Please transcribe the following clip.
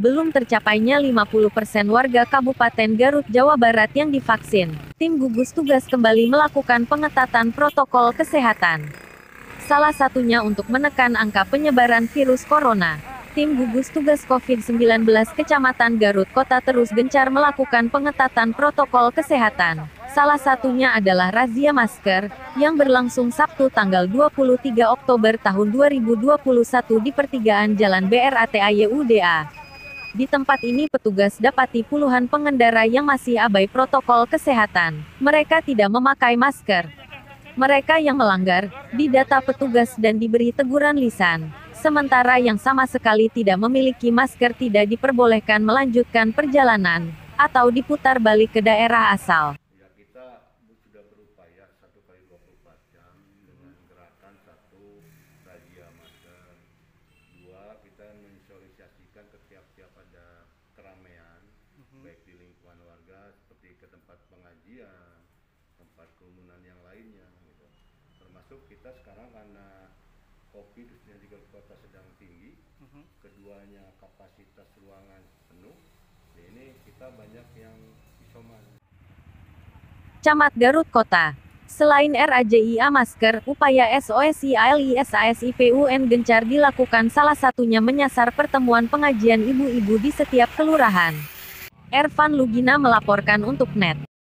belum tercapainya 50% warga Kabupaten Garut, Jawa Barat yang divaksin. Tim gugus tugas kembali melakukan pengetatan protokol kesehatan. Salah satunya untuk menekan angka penyebaran virus corona. Tim gugus tugas COVID-19 Kecamatan Garut Kota terus gencar melakukan pengetatan protokol kesehatan. Salah satunya adalah razia masker, yang berlangsung Sabtu tanggal 23 Oktober tahun 2021 di pertigaan Jalan BRATAYUDA. Di tempat ini petugas dapati puluhan pengendara yang masih abai protokol kesehatan. Mereka tidak memakai masker. Mereka yang melanggar, didata petugas dan diberi teguran lisan. Sementara yang sama sekali tidak memiliki masker tidak diperbolehkan melanjutkan perjalanan, atau diputar balik ke daerah asal. Kita sudah berupaya 1x24 jam dengan gerakan 1, razia masker, 2, kita mensosialisasikan ke tiap-tiap ada keramaian, baik di lingkungan warga seperti ke tempat pengajian, tempat kerumunan yang lainnya gitu. Termasuk kita sekarang karena COVID di kota sedang tinggi, keduanya kapasitas ruangan penuh, ini kita banyak yang isoman. Camat Garut Kota. Selain RAJIA masker, upaya SOSIALISASIPUN gencar dilakukan, salah satunya menyasar pertemuan pengajian ibu-ibu di setiap kelurahan. Ervan Lugina melaporkan untuk NET.